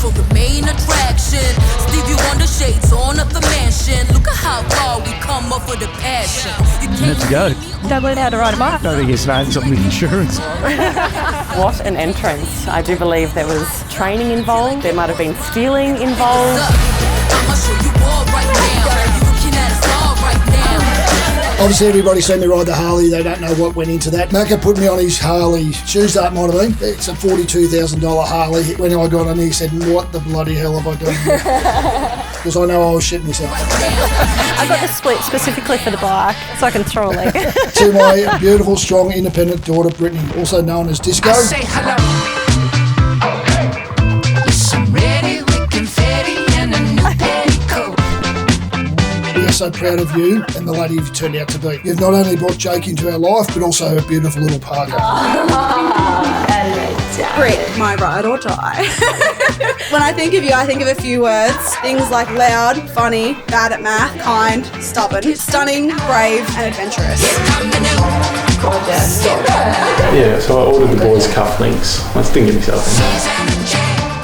for the main attraction. Stevie Wonder shades on at the mansion. Look at how far we come up with the passion. Minute to go. Don't learn how to ride a bike. I don't think his name's on the insurance. What an entrance. I do believe there was training involved. There might have been stealing involved. I'ma show you all right now. You're looking at us all right now. Obviously, everybody's seen me ride the Harley. They don't know what went into that. Macca put me on his Harley. Tuesday it might have been. It's a $42,000 Harley. When I got on, he said, "What the bloody hell have I done here?" Because I know I was shitting myself. I got the split specifically for the bike so I can throw a leg. To my beautiful, strong, independent daughter, Brittany, also known as Disco. Say hello. Listen, ready with confetti and a new petticoat. We are so proud of you and the lady you've turned out to be. You've not only brought Jake into our life, but also her beautiful little partner. Britt, my ride or die. When I think of you, I think of a few words. Things like loud, funny, bad at math, kind, stubborn, stunning, brave, and adventurous. Yeah, so I ordered the boys' cufflinks. Let's think of myself.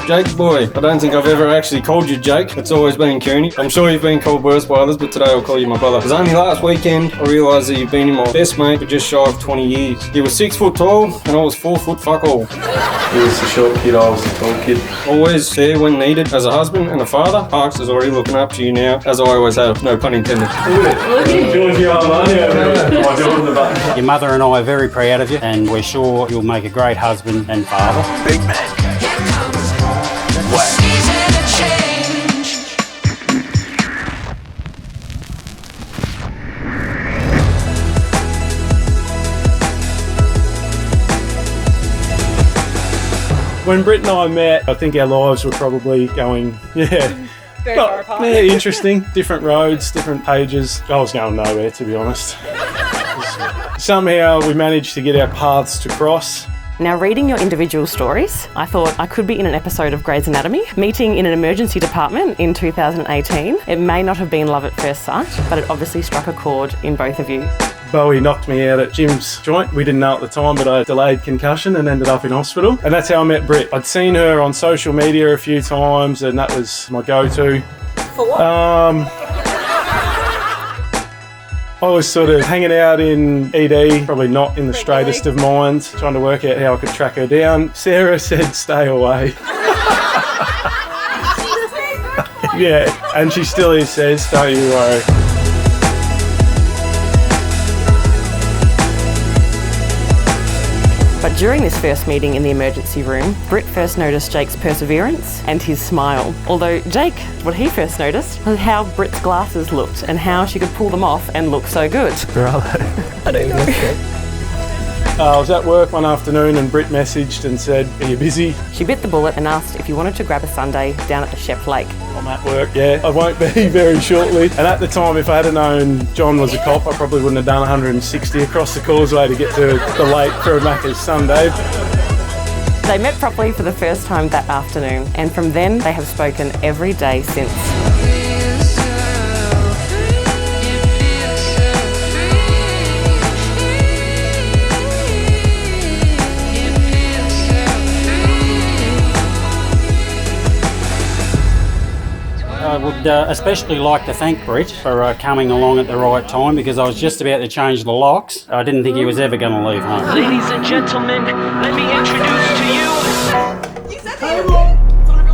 Jake boy, I don't think I've ever actually called you Jake. It's always been Cooney. I'm sure you've been called worse by others, but today I'll call you my brother. Because only last weekend I realised that you've been my best mate for just shy of 20 years. You were 6 foot tall and I was 4 foot fuck all. He was the short kid, I was the tall kid. Always there when needed as a husband and a father. Parks is already looking up to you now, as I always have. No pun intended. Your mother and I are very proud of you, and we're sure you'll make a great husband and father. Big man. When Britt and I met, I think our lives were probably going, Very far apart. Yeah, interesting. Different roads, different pages. I was going nowhere, to be honest. Somehow we managed to get our paths to cross. Now, reading your individual stories, I thought I could be in an episode of Grey's Anatomy. Meeting in an emergency department in 2018. It may not have been love at first sight, but it obviously struck a chord in both of you. Bowie knocked me out at Jim's joint. We didn't know at the time, but I had delayed concussion and ended up in hospital. And that's how I met Britt. I'd seen her on social media a few times, and that was my go-to. For what? I was sort of hanging out in ED, probably not in the straightest of minds, trying to work out how I could track her down. Sarah said, "Stay away." Yeah, and she still says, "Don't you worry." But during this first meeting in the emergency room, Britt first noticed Jake's perseverance and his smile. Although Jake, what he first noticed was how Britt's glasses looked and how she could pull them off and look so good. Bravo. I don't even know. I was at work one afternoon and Britt messaged and said, "Are you busy?" She bit the bullet and asked if you wanted to grab a sundae down at the Shep Lake. I'm at work, yeah. I won't be very shortly. And at the time, if I had known John was a cop, I probably wouldn't have done 160 across the causeway to get to the lake for a Macca's Sunday. They met properly for the first time that afternoon, and from then they have spoken every day since. I would especially like to thank Britt for coming along at the right time, because I was just about to change the locks. I didn't think he was ever going to leave home. Ladies and gentlemen, let me introduce to you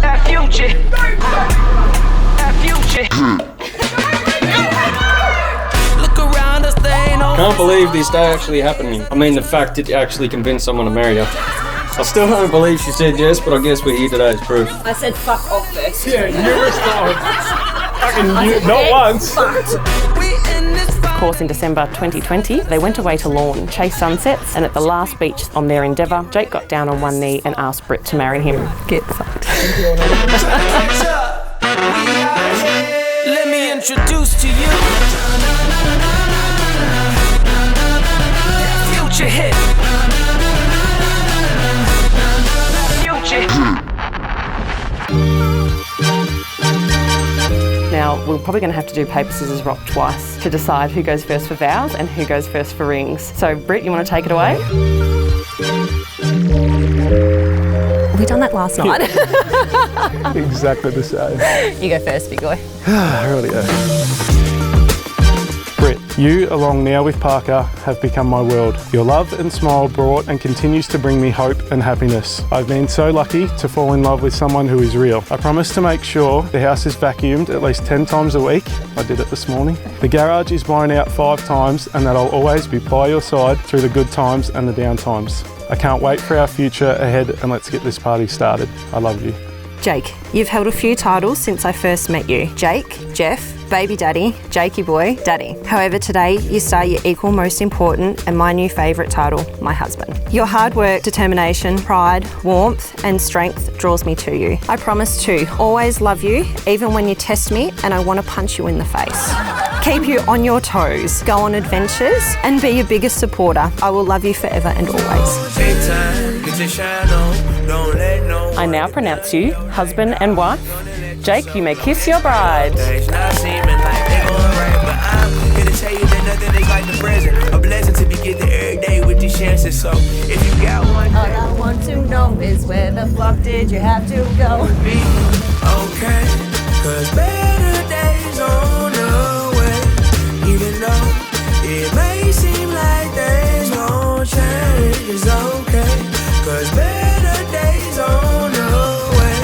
our future. Our future. Look around us, they ain't no. Can't believe this day actually happening. I mean, the fact that you actually convinced someone to marry her. I still don't believe she said yes, but I guess we're here today as proof. I said fuck off first. Yeah, numerous times. Not once. Of course, in December 2020, they went away to Lorne, chase sunsets, and at the last beach on their endeavour, Jake got down on one knee and asked Britt to marry him. Get fucked. Let me introduce to you future hit. Now, we're probably going to have to do paper, scissors, rock twice to decide who goes first for vows and who goes first for rings. So, Britt, you want to take it away? We done that last night. Exactly the same. You go first, big boy. Rightio. Britt, you, along now with Parker, have become my world. Your love and smile brought and continues to bring me hope and happiness. I've been so lucky to fall in love with someone who is real. I promise to make sure the house is vacuumed at least 10 times a week. I did it this morning. The garage is blown out 5 times and that I'll always be by your side through the good times and the down times. I can't wait for our future ahead and let's get this party started. I love you. Jake, you've held a few titles since I first met you. Jake, Jeff, Baby Daddy, Jakey Boy, Daddy. However, today you star your equal most important and my new favourite title, my husband. Your hard work, determination, pride, warmth and strength draws me to you. I promise to always love you, even when you test me and I want to punch you in the face. Keep you on your toes, go on adventures and be your biggest supporter. I will love you forever and always. I now pronounce you husband and wife. Jake, you may kiss your bride. A blessing to be getting every day with these chances. So if you got one, all I want to know is where the fuck did you have to go? Be okay, cause better days on the way. Even though it may seem like there's no change, it's okay, cause better days on the way.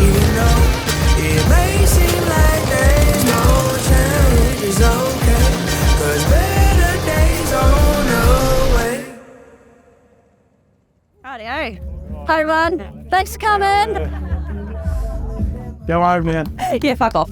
Even though it may seem like there's no change, it's okay, cause better days on the way. Rightio. Hi everyone. Thanks for coming. Go home, man. Yeah, fuck off.